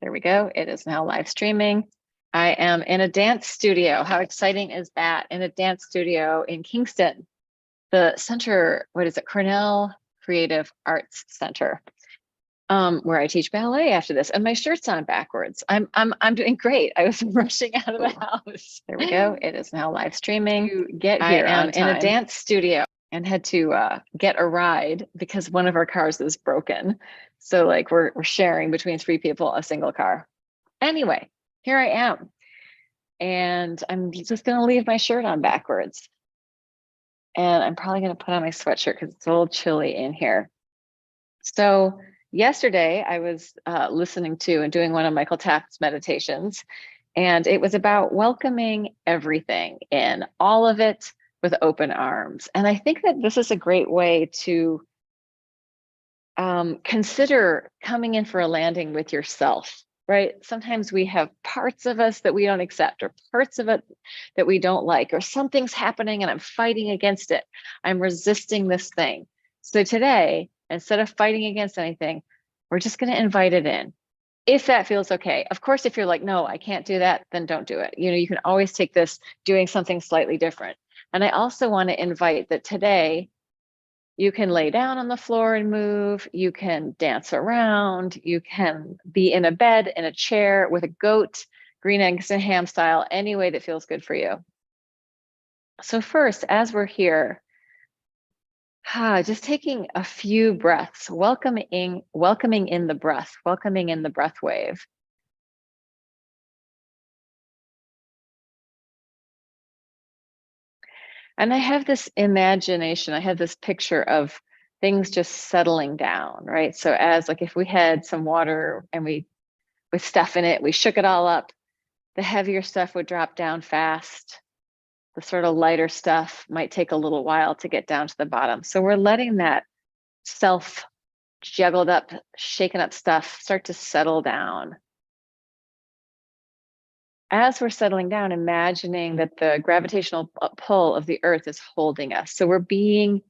There we go. It is now live streaming. I am in a dance studio. How exciting is that? In a dance studio in Kingston, the center, what is it? Cornell Creative Arts Center, where I teach ballet after this. And my shirt's on backwards. I'm doing great. I was rushing out of the house. There we go. It is now live streaming. To get here, I am in a dance studio and had to get a ride because one of our cars is broken. So like we're sharing between 3 people a single car. Anyway, here I am. And I'm just gonna leave my shirt on backwards. And I'm probably gonna put on my sweatshirt because it's a little chilly in here. So yesterday I was listening to and doing one of Michael Taft's meditations, and it was about welcoming everything in, all of it with open arms. And I think that this is a great way to consider coming in for a landing with yourself, right? Sometimes we have parts of us that we don't accept, or parts of it that we don't like, or something's happening and I'm fighting against it. I'm resisting this thing. So today, instead of fighting against anything, we're just going to invite it in, if that feels okay. Of course, if you're like, no, I can't do that, then don't do it. You know, you can always take this doing something slightly different. And I also want to invite that today, you can lay down on the floor and move, you can dance around, you can be in a bed, in a chair, with a goat, green eggs and ham style, any way that feels good for you. So first, as we're here, just taking a few breaths, welcoming in the breath, welcoming in the breath wave. And I have this imagination, I have this picture of things just settling down, right? So as like if we had some water and with stuff in it, we shook it all up, the heavier stuff would drop down fast. The sort of lighter stuff might take a little while to get down to the bottom. So we're letting that self juggled up, shaken up stuff start to settle down. As we're settling down, imagining that the gravitational pull of the earth is holding us. So we're being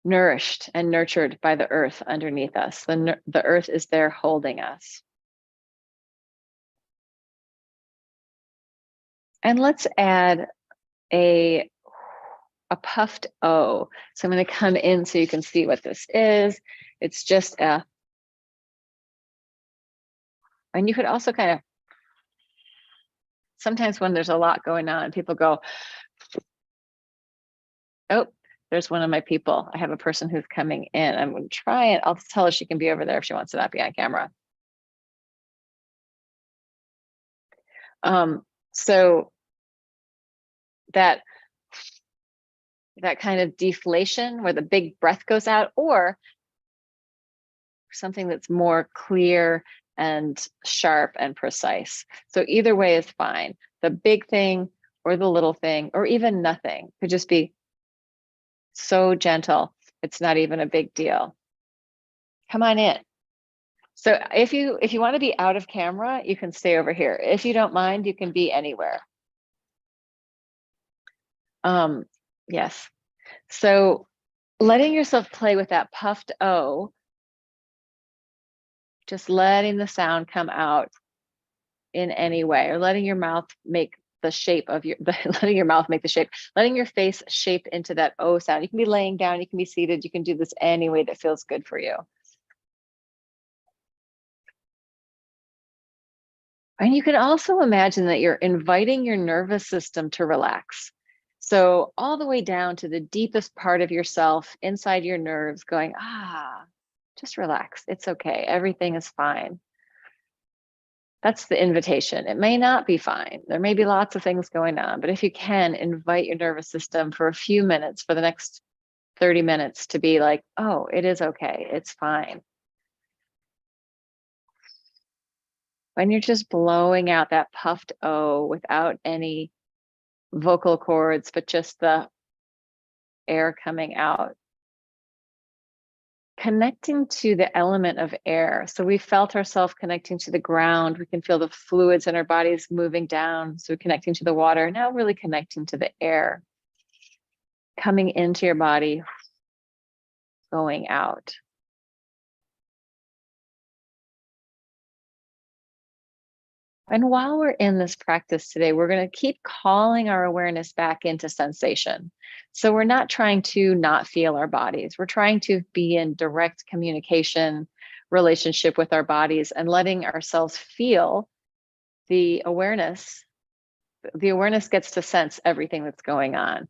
nourished and nurtured by the earth underneath us. The earth is there holding us. And let's add a puffed O. So I'm going to come in so you can see what this is. It's just and you could also kind of, sometimes when there's a lot going on, people go, oh, there's one of my people. I have a person who's coming in. I'm going to try it. I'll tell her she can be over there if she wants to not be on camera. So that kind of deflation where the big breath goes out, or something that's more clear and sharp and precise. So either way is fine. The big thing or the little thing, or even nothing, could just be so gentle. It's not even a big deal. Come on in. So if you want to be out of camera, you can stay over here. If you don't mind, you can be anywhere. Yes. So letting yourself play with that puffed O, just letting the sound come out in any way, or letting your mouth make the shape of letting your mouth make the shape, letting your face shape into that O sound. You can be laying down, you can be seated, you can do this any way that feels good for you. And you can also imagine that you're inviting your nervous system to relax. So all the way down to the deepest part of yourself, inside your nerves, going, just relax. It's okay. Everything is fine. That's the invitation. It may not be fine. There may be lots of things going on, but if you can, invite your nervous system for a few minutes, for the next 30 minutes, to be like, oh, it is okay. It's fine. When you're just blowing out that puffed O without any vocal cords, but just the air coming out. Connecting to the element of air. So we felt ourselves connecting to the ground. We can feel the fluids in our bodies moving down. So connecting to the water, now really connecting to the air. Coming into your body, going out. And while we're in this practice today, we're going to keep calling our awareness back into sensation. So we're not trying to not feel our bodies. We're trying to be in direct communication, relationship with our bodies, and letting ourselves feel the awareness. The awareness gets to sense everything that's going on.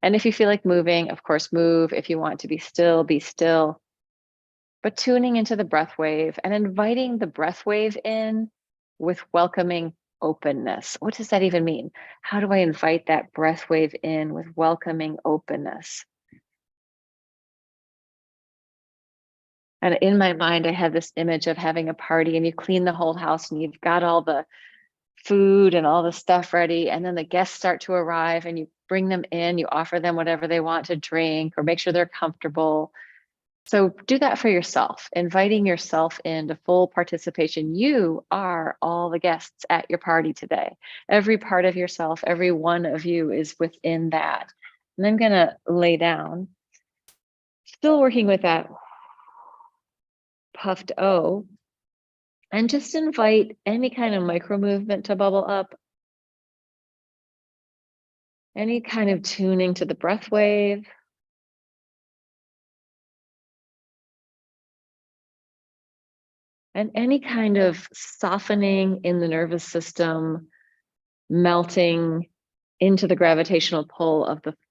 And if you feel like moving, of course, move. If you want to be still, be still. But tuning into the breath wave and inviting the breath wave in with welcoming openness. What does that even mean? How do I invite that breath wave in with welcoming openness? And in my mind, I have this image of having a party and you clean the whole house and you've got all the food and all the stuff ready. And then the guests start to arrive and you bring them in, you offer them whatever they want to drink or make sure they're comfortable. So do that for yourself, inviting yourself into full participation. You are all the guests at your party today. Every part of yourself, every one of you is within that. And I'm going to lay down, still working with that puffed O, and just invite any kind of micro movement to bubble up, any kind of tuning to the breath wave. And any kind of softening in the nervous system, melting into the gravitational pull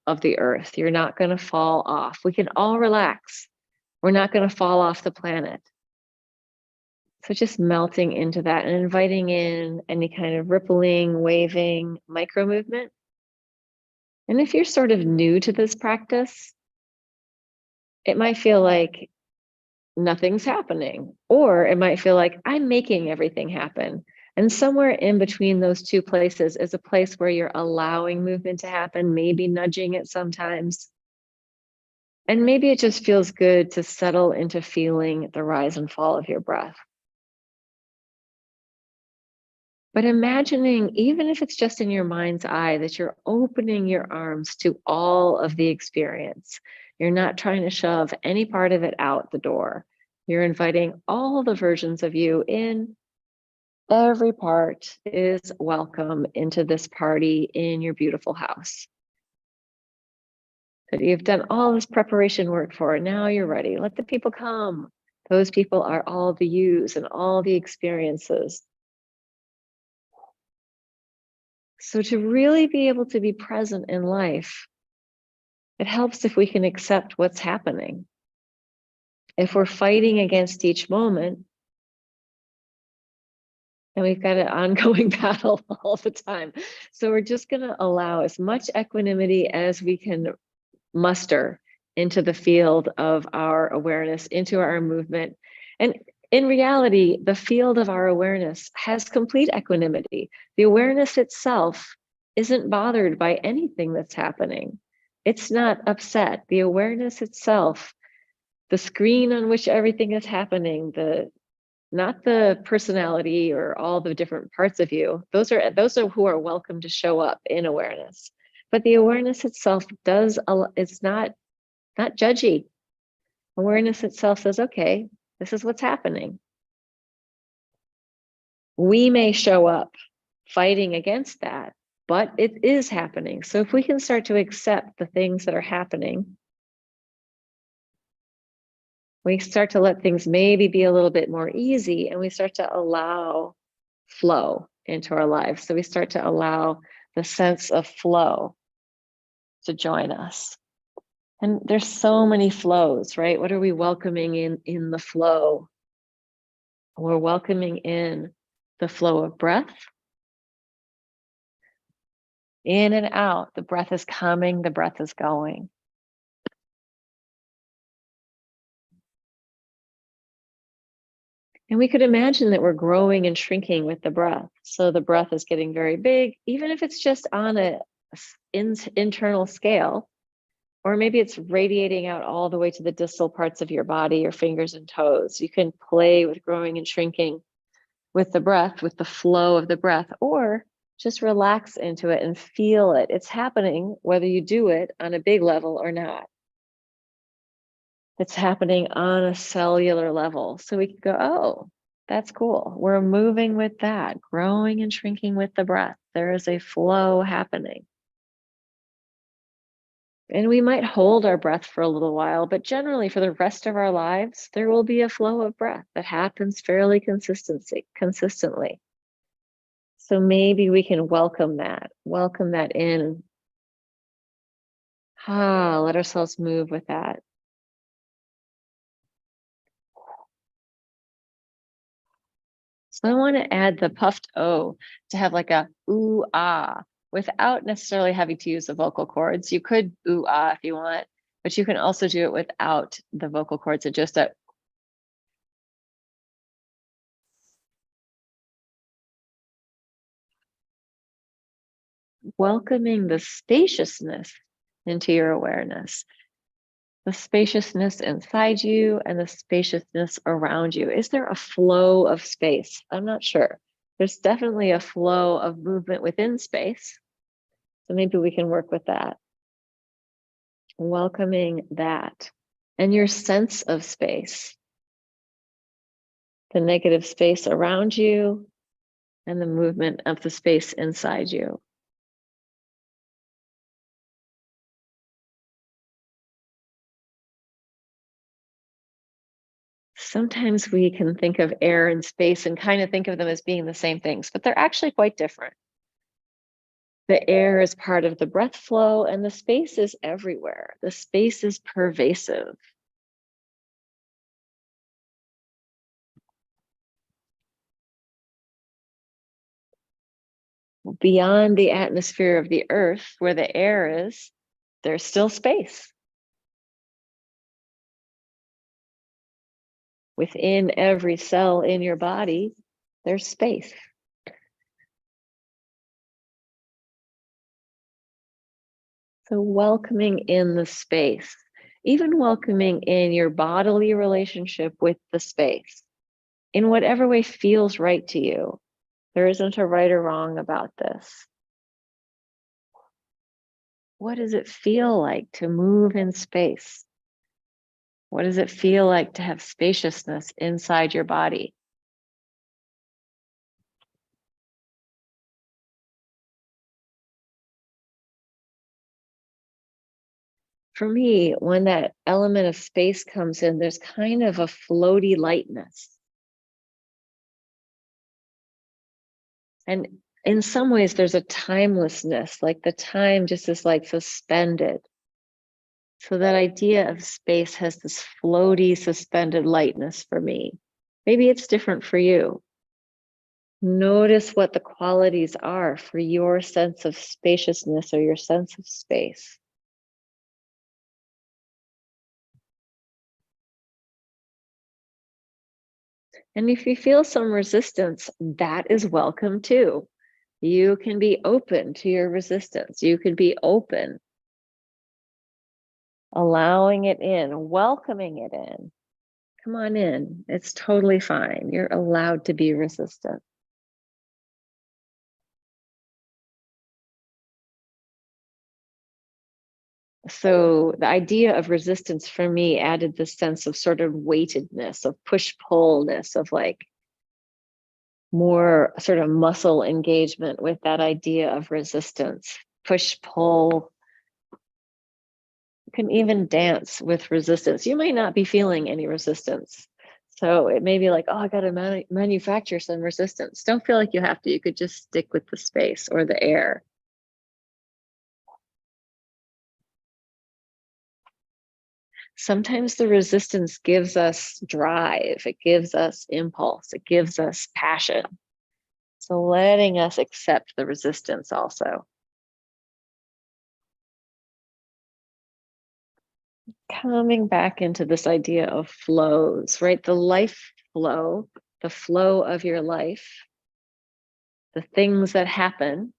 of the earth. You're not going to fall off. We can all relax. We're not going to fall off the planet. So just melting into that and inviting in any kind of rippling, waving, micro movement. And if you're sort of new to this practice, it might feel like nothing's happening, or it might feel like I'm making everything happen. And somewhere in between those two places is a place where you're allowing movement to happen, maybe nudging it sometimes. And maybe it just feels good to settle into feeling the rise and fall of your breath. But imagining, even if it's just in your mind's eye, that you're opening your arms to all of the experience. You're not trying to shove any part of it out the door. You're inviting all the versions of you in. Every part is welcome into this party in your beautiful house that you've done all this preparation work for. Now you're ready. Let the people come. Those people are all the yous and all the experiences. So to really be able to be present in life, it helps if we can accept what's happening. If we're fighting against each moment, and we've got an ongoing battle all the time. So we're just going to allow as much equanimity as we can muster into the field of our awareness, into our movement. And in reality, the field of our awareness has complete equanimity. The awareness itself isn't bothered by anything that's happening. It's not upset. The awareness itself, the screen on which everything is happening, not the personality or all the different parts of you. Those are who are welcome to show up in awareness. But the awareness itself it's not judgy. Awareness itself says, okay, this is what's happening. We may show up fighting against that, but it is happening. So if we can start to accept the things that are happening, we start to let things maybe be a little bit more easy, and we start to allow flow into our lives. So we start to allow the sense of flow to join us. And there's so many flows, right? What are we welcoming in the flow? We're welcoming in the flow of breath. In and out, the breath is coming, the breath is going. And we could imagine that we're growing and shrinking with the breath. So the breath is getting very big, even if it's just on an internal scale, or maybe it's radiating out all the way to the distal parts of your body, your fingers and toes. You can play with growing and shrinking with the breath, with the flow of the breath, or just relax into it and feel it. It's happening whether you do it on a big level or not. It's happening on a cellular level. So we can go, oh, That's cool. We're moving with that, growing and shrinking with the breath. There is a flow happening. And we might hold our breath for a little while, but generally for the rest of our lives, there will be a flow of breath that happens fairly consistently. So maybe we can welcome that in. Let ourselves move with that. So I want to add the puffed O to have like a ooh ah without necessarily having to use the vocal cords. You could ooh ah if you want, but you can also do it without the vocal cords and just a welcoming the spaciousness into your awareness, the spaciousness inside you and the spaciousness around you. Is there a flow of space? I'm not sure. There's definitely a flow of movement within space. So maybe we can work with that. Welcoming that and your sense of space, the negative space around you and the movement of the space inside you. Sometimes we can think of air and space and kind of think of them as being the same things, but they're actually quite different. The air is part of the breath flow and the space is everywhere. The space is pervasive. Beyond the atmosphere of the earth, where the air is, there's still space. Within every cell in your body, there's space. So welcoming in the space, even welcoming in your bodily relationship with the space, in whatever way feels right to you. There isn't a right or wrong about this. What does it feel like to move in space? What does it feel like to have spaciousness inside your body? For me, when that element of space comes in, there's kind of a floaty lightness. And in some ways, there's a timelessness, like the time just is like suspended. So that idea of space has this floaty, suspended lightness for me. Maybe it's different for you. Notice what the qualities are for your sense of spaciousness or your sense of space. And if you feel some resistance, that is welcome too. You can be open to your resistance. You can be open, allowing it in, welcoming it in. Come on in. It's totally fine. You're allowed to be resistant. So the idea of resistance for me added this sense of sort of weightedness, of push-pullness, of like more sort of muscle engagement with that idea of resistance, push-pull. You can even dance with resistance. You might not be feeling any resistance. So it may be like, oh, I got to manufacture some resistance. Don't feel like you have to. You could just stick with the space or the air. Sometimes the resistance gives us drive, it gives us impulse, it gives us passion. So letting us accept the resistance also. Coming back into this idea of flows, right? The life flow, the flow of your life, the things that happen,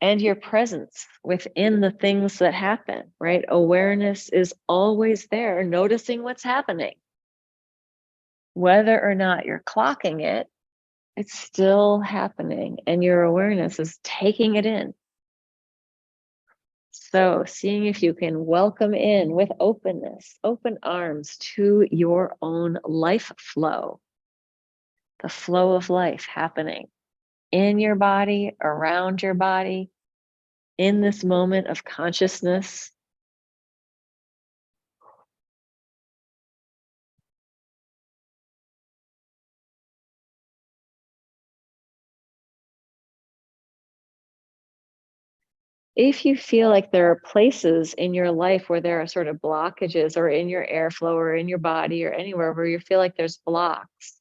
and your presence within the things that happen, right? Awareness is always there, noticing what's happening. Whether or not you're clocking it, it's still happening, and your awareness is taking it in. So, seeing if you can welcome in with openness, open arms to your own life flow. the flow of life happening in your body, around your body, in this moment of consciousness. If you feel like there are places in your life where there are sort of blockages, or in your airflow or in your body or anywhere where you feel like there's blocks,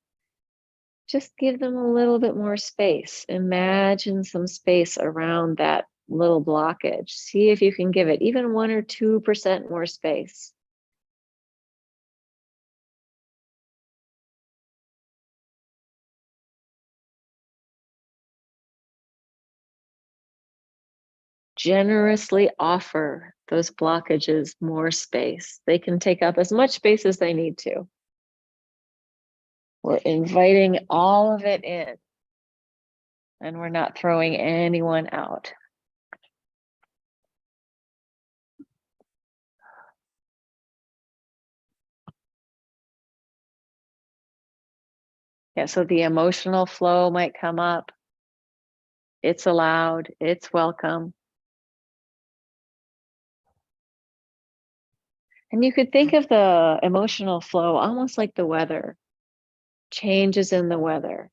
just give them a little bit more space. Imagine some space around that little blockage. See if you can give it even 1 or 2% more space. Generously offer those blockages more space. They can take up as much space as they need to. We're inviting all of it in, and we're not throwing anyone out. Yeah, so the emotional flow might come up. It's allowed, it's welcome. And you could think of the emotional flow almost like the weather, changes in the weather,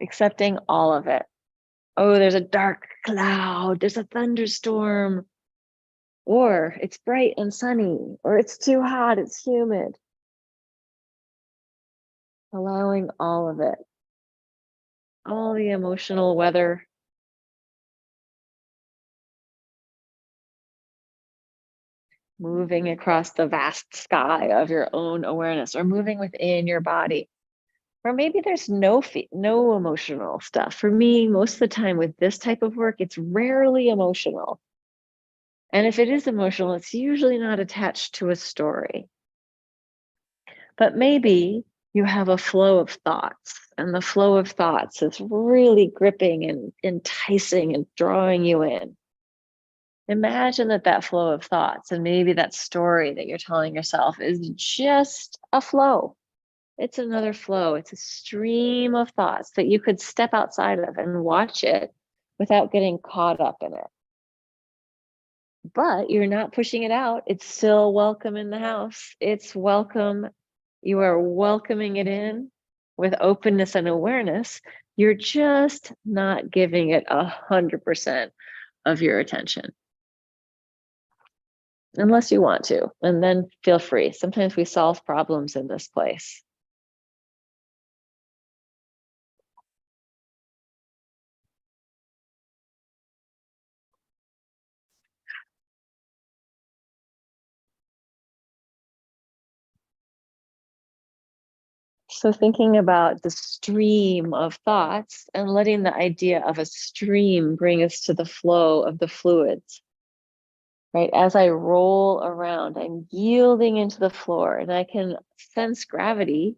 accepting all of it. Oh, there's a dark cloud, there's a thunderstorm, or it's bright and sunny, or it's too hot, it's humid. Allowing all of it, all the emotional weather. Moving across the vast sky of your own awareness, or moving within your body. Or maybe there's no emotional stuff. For me, most of the time with this type of work, it's rarely emotional. And if it is emotional, it's usually not attached to a story. But maybe you have a flow of thoughts, and the flow of thoughts is really gripping and enticing and drawing you in. Imagine that flow of thoughts, and maybe that story that you're telling yourself, is just a flow. It's another flow. It's a stream of thoughts that you could step outside of and watch it without getting caught up in it. But you're not pushing it out. It's still welcome in the house. It's welcome. You are welcoming it in with openness and awareness. You're just not giving it 100% of your attention. Unless you want to, and then feel free. Sometimes we solve problems in this place. So thinking about the stream of thoughts and letting the idea of a stream bring us to the flow of the fluids, right? As I roll around, I'm yielding into the floor, and I can sense gravity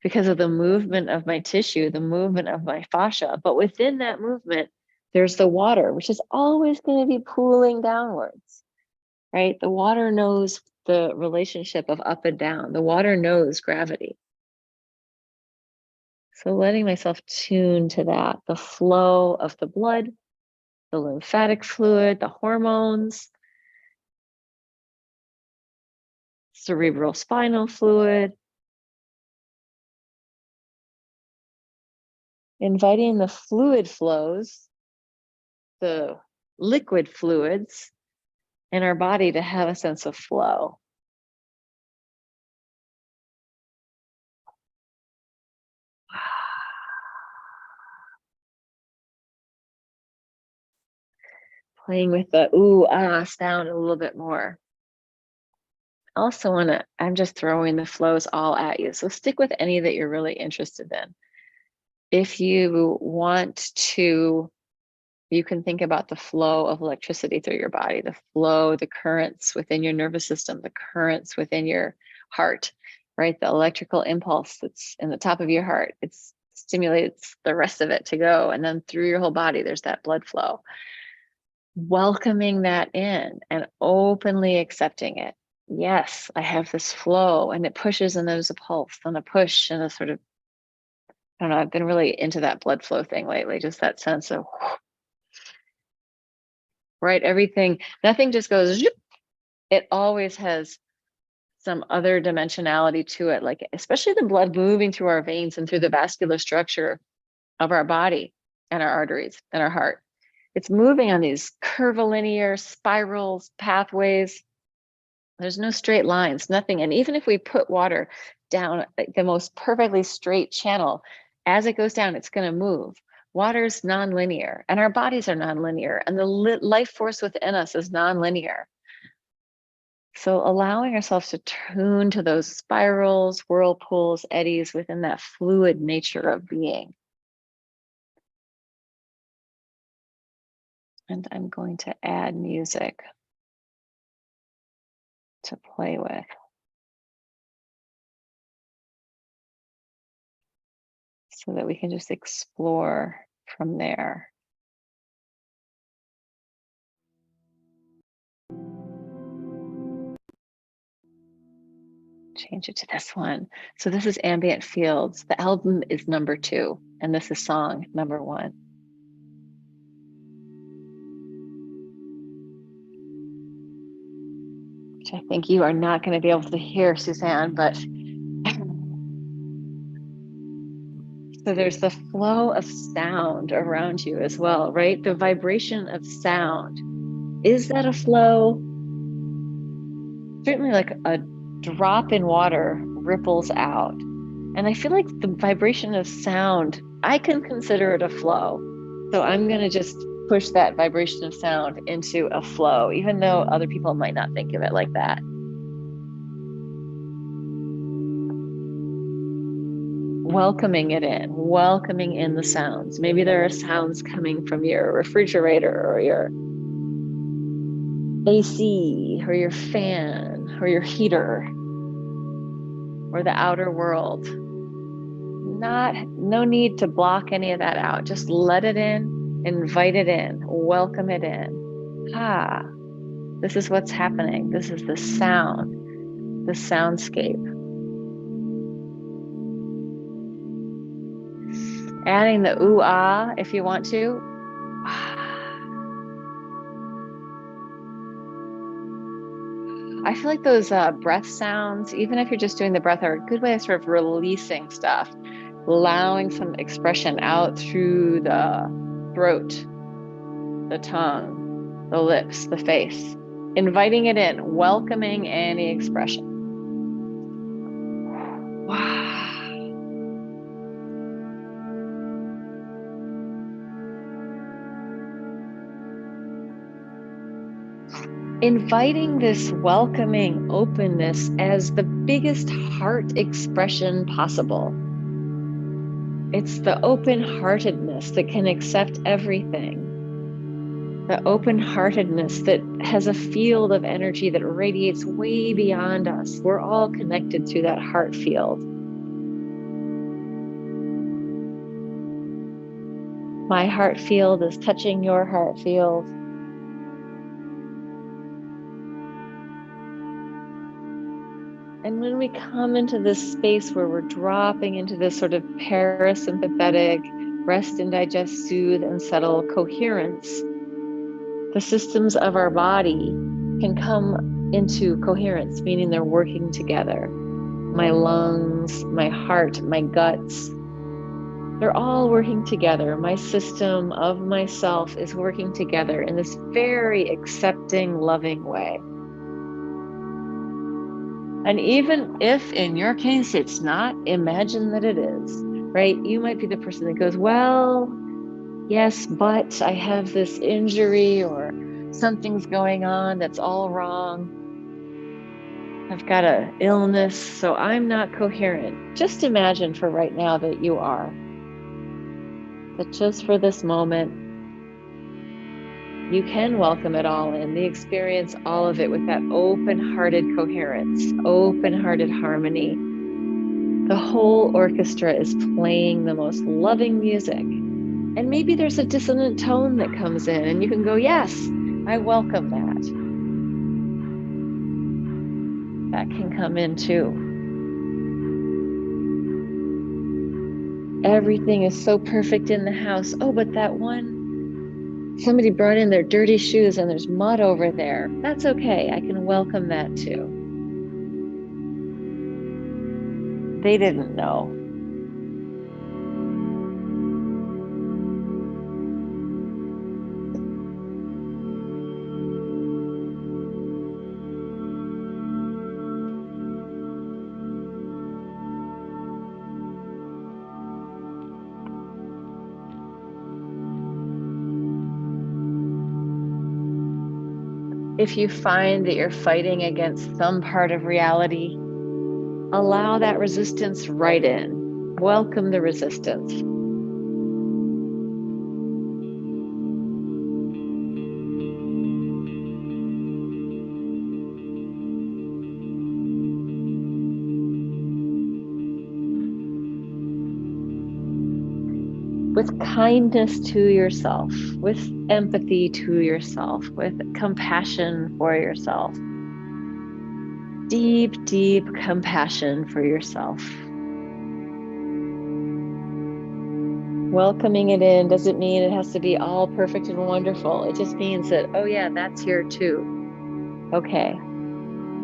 because of the movement of my tissue, the movement of my fascia. But within that movement, there's the water, which is always going to be pooling downwards, right? The water knows the relationship of up and down. The water knows gravity. So letting myself tune to that, the flow of the blood, the lymphatic fluid, the hormones, cerebral spinal fluid. Inviting the fluid flows, the liquid fluids in our body to have a sense of flow. Playing with the ooh, ah sound a little bit more. Also I'm just throwing the flows all at you. So stick with any that you're really interested in. If you want to, you can think about the flow of electricity through your body, the flow, the currents within your nervous system, the currents within your heart, right? The electrical impulse that's in the top of your heart, it stimulates the rest of it to go. And then through your whole body, there's that blood flow. Welcoming that in and openly accepting it. yes, I have this flow, and it pushes and there's a pulse and a push and a sort of, I don't know, I've been really into that blood flow thing lately, just that sense of, right, everything, nothing just goes, zhoop. It always has some other dimensionality to it, like especially the blood moving through our veins and through the vascular structure of our body and our arteries and our heart. It's moving on these curvilinear spirals, pathways. There's no straight lines, nothing. And even if we put water down like the most perfectly straight channel, as it goes down, it's going to move. Water's nonlinear, and our bodies are nonlinear, and the life force within us is nonlinear. So allowing ourselves to tune to those spirals, whirlpools, eddies within that fluid nature of being. And I'm going to add music to play with. So that we can just explore from there. Change it to this one. So this is Ambient Fields. The album is number 2, and this is song number 1. Which I think you are not going to be able to hear, Suzanne, but so there's the flow of sound around you as well, right? The vibration of sound. Is that a flow? Certainly, like a drop in water ripples out. And I feel like the vibration of sound, I can consider it a flow. So I'm going to just push that vibration of sound into a flow, even though other people might not think of it like that. Welcoming it in, welcoming in the sounds. Maybe there are sounds coming from your refrigerator or your AC or your fan or your heater or the outer world. No need to block any of that out. Just let it in, invite it in, welcome it in. This is what's happening. This is the sound, the soundscape. Adding the ooh, ah, if you want to. I feel like those breath sounds, even if you're just doing the breath, are a good way of sort of releasing stuff, allowing some expression out through the throat, the tongue, the lips, the face, inviting it in, welcoming any expression. Inviting this welcoming openness as the biggest heart expression possible. It's the open-heartedness that can accept everything. The open-heartedness that has a field of energy that radiates way beyond us. We're all connected through that heart field. My heart field is touching your heart field. And when we come into this space where we're dropping into this sort of parasympathetic, rest and digest, soothe and settle coherence, the systems of our body can come into coherence, meaning they're working together. My lungs, my heart, my guts, they're all working together. My system of myself is working together in this very accepting, loving way. And even if in your case it's not, imagine that it is, right? You might be the person that goes, well, yes, but I have this injury or something's going on that's all wrong. I've got an illness, so I'm not coherent. Just imagine for right now that you are. That just for this moment, you can welcome it all in, the experience, all of it with that open-hearted coherence, open-hearted harmony. The whole orchestra is playing the most loving music. And maybe there's a dissonant tone that comes in and you can go, yes, I welcome that. come in too. Everything is so perfect in the house. Oh, but that one, somebody brought in their dirty shoes and there's mud over there. That's okay. I can welcome that too. They didn't know. If you find that you're fighting against some part of reality, allow that resistance right in. Welcome the resistance. With kindness to yourself, with empathy to yourself, with compassion for yourself. Deep, deep compassion for yourself. Welcoming it in doesn't mean it has to be all perfect and wonderful. It just means that, oh yeah, that's here too. Okay,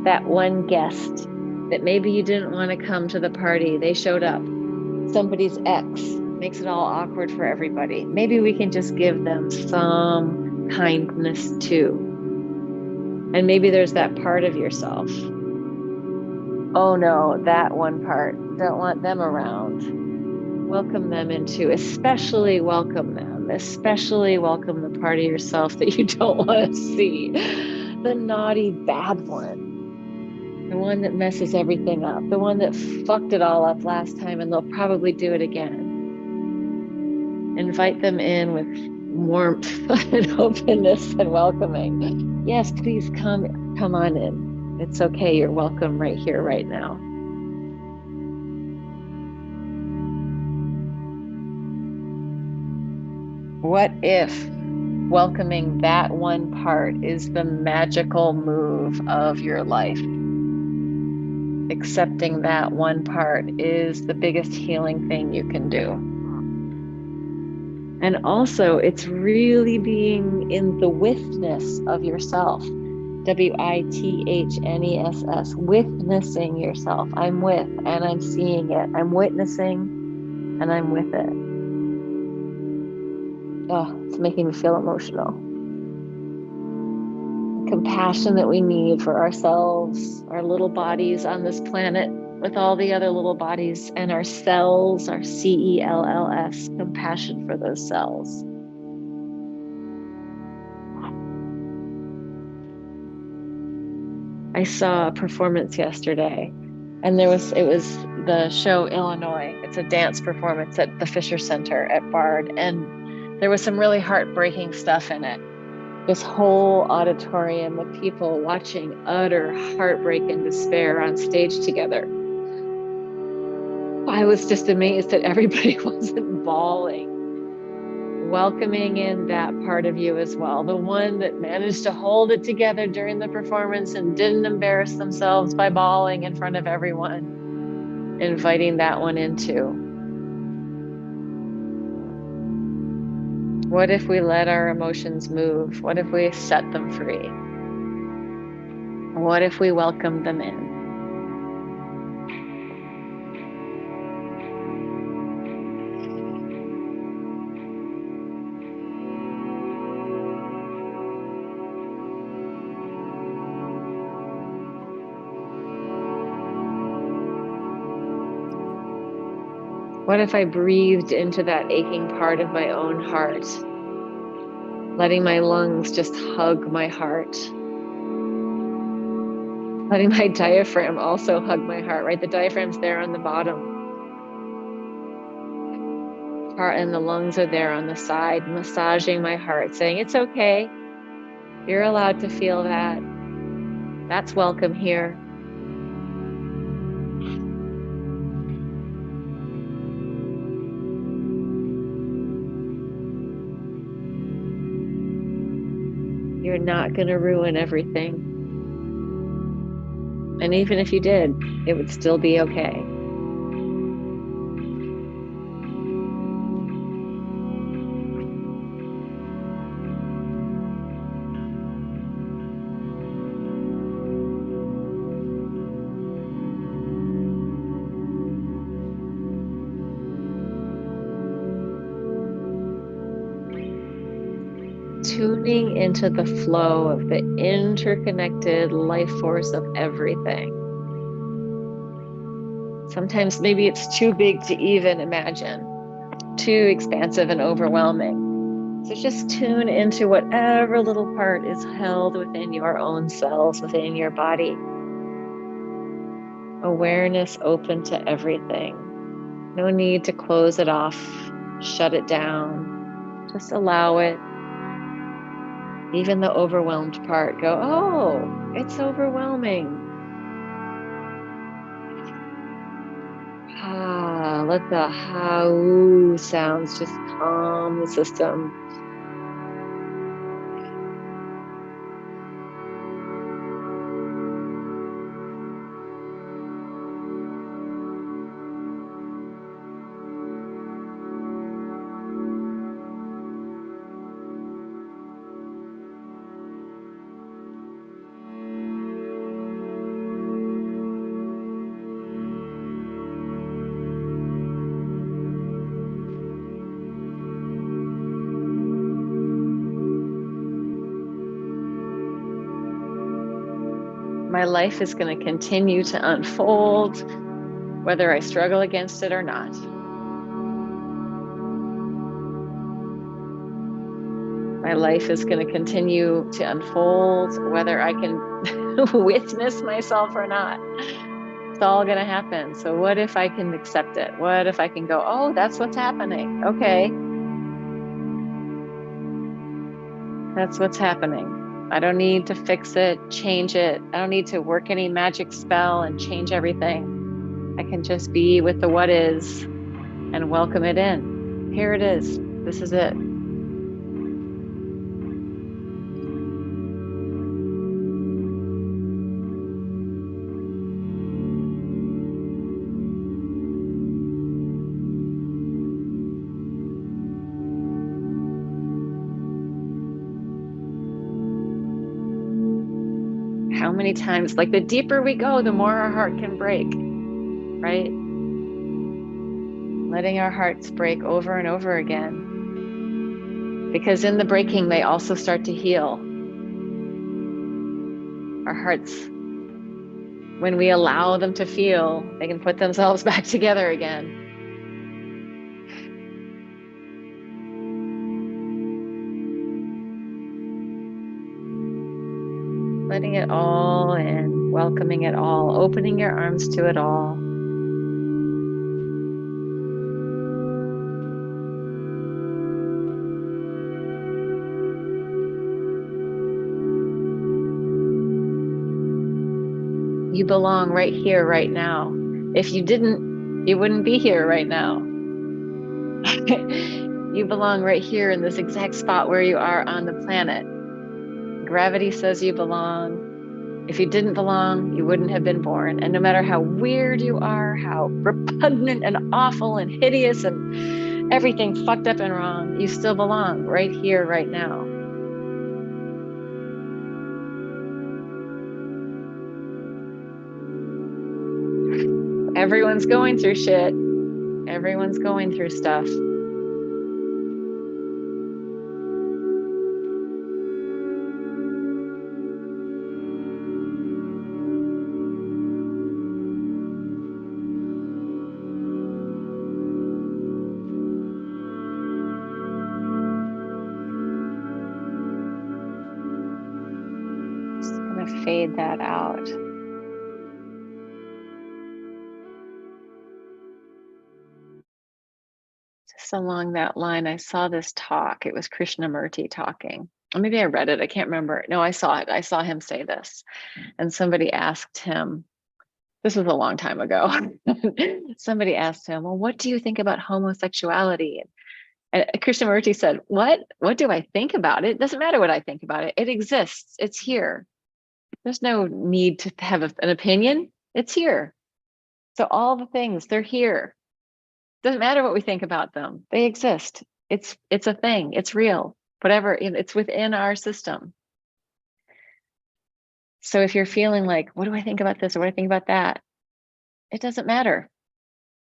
that one guest that maybe you didn't want to come to the party, they showed up. Somebody's ex makes it all awkward for everybody. Maybe we can just give them some kindness too. And maybe there's that part of yourself. Oh no, that one part, don't want them around. Welcome them into, especially welcome the part of yourself that you don't want to see. The naughty, bad one. The one that messes everything up. The one that fucked it all up last time and they'll probably do it again. Invite them in with warmth and openness and welcoming. Yes, please come on in. It's okay. You're welcome right here, right now. What if welcoming that one part is the magical move of your life? Accepting that one part is the biggest healing thing you can do. And also, it's really being in the withness of yourself. WITHNESS, witnessing yourself. I'm with and I'm seeing it. I'm witnessing and I'm with it. Oh, it's making me feel emotional. The compassion that we need for ourselves, our little bodies on this planet with all the other little bodies, and our cells, our CELLS, compassion for those cells. I saw a performance yesterday, and it was the show Illinois. It's a dance performance at the Fisher Center at Bard, and there was some really heartbreaking stuff in it. This whole auditorium of people watching utter heartbreak and despair on stage together. I was just amazed that everybody wasn't bawling. Welcoming in that part of you as well, the one that managed to hold it together during the performance and didn't embarrass themselves by bawling in front of everyone. Inviting that one in too. What if we let our emotions move? What if we set them free? What if we welcome them in? What if I breathed into that aching part of my own heart, letting my lungs just hug my heart, letting my diaphragm also hug my heart, right? The diaphragm's there on the bottom. Heart and the lungs are there on the side, massaging my heart, saying, it's okay. You're allowed to feel that. That's welcome here. You're not going to ruin everything. And even if you did, it would still be okay. Tuning into the flow of the interconnected life force of everything. Sometimes maybe it's too big to even imagine, too expansive and overwhelming. So just tune into whatever little part is held within your own cells, within your body. Awareness open to everything. No need to close it off, shut it down. Just allow it. Even the overwhelmed part, go, oh, it's overwhelming. Let the ha-oo sounds just calm the system. My life is going to continue to unfold, whether I struggle against it or not. My life is going to continue to unfold, whether I can witness myself or not. It's all going to happen. So what if I can accept it? What if I can go, oh, that's what's happening. Okay. That's what's happening. I don't need to fix it, change it. I don't need to work any magic spell and change everything. I can just be with the what is and welcome it in. Here it is. This is it. How many times, like the deeper we go, the more our heart can break, right? Letting our hearts break over and over again. Because in the breaking, they also start to heal. Our hearts, when we allow them to feel, they can put themselves back together again. Letting it all in, welcoming it all, opening your arms to it all. You belong right here, right now. If you didn't, you wouldn't be here right now. You belong right here in this exact spot where you are on the planet. Gravity says you belong. If you didn't belong, you wouldn't have been born. And no matter how weird you are, how repugnant and awful and hideous and everything fucked up and wrong, you still belong right here, right now. Everyone's going through shit. Everyone's going through stuff. Just gonna fade that out. Just along that line, I saw this talk. It was Krishnamurti talking. Or maybe I read it. I can't remember. No, I saw it. I saw him say this. And somebody asked him, this was a long time ago. Somebody asked him, well, what do you think about homosexuality? And Krishnamurti said, what do I think about it? It doesn't matter what I think about it. It exists. It's here. There's no need to have an opinion. It's here. So all the things, they're here. Doesn't matter what we think about them. They exist. It's a thing. It's real. Whatever, it's within our system. So if you're feeling like, what do I think about this or what do I think about that? It doesn't matter.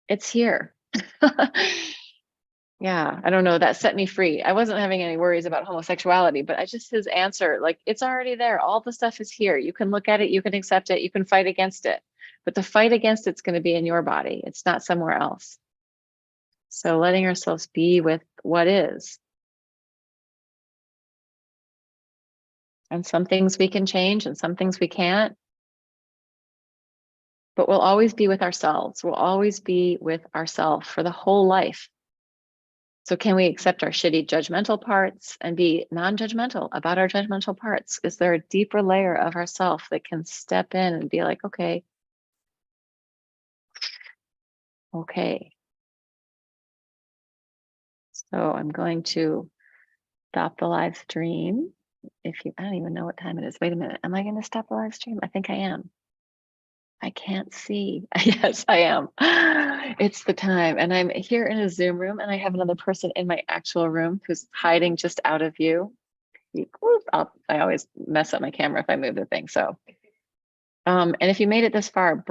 It's here. Yeah, I don't know. That set me free. I wasn't having any worries about homosexuality, but his answer, like, it's already there. All the stuff is here. You can look at it, you can accept it, you can fight against it. But the fight against it's going to be in your body. It's not somewhere else. So letting ourselves be with what is. And some things we can change and some things we can't. But we'll always be with ourselves. We'll always be with ourselves for the whole life. So can we accept our shitty judgmental parts and be non-judgmental about our judgmental parts? Is there a deeper layer of ourself that can step in and be like, okay. So I'm going to stop the live stream. I don't even know what time it is. Wait a minute. Am I going to stop the live stream? I think I am. I can't see. Yes, I am. It's the time. And I'm here in a Zoom room and I have another person in my actual room who's hiding just out of view. I always mess up my camera if I move the thing. So, and if you made it this far,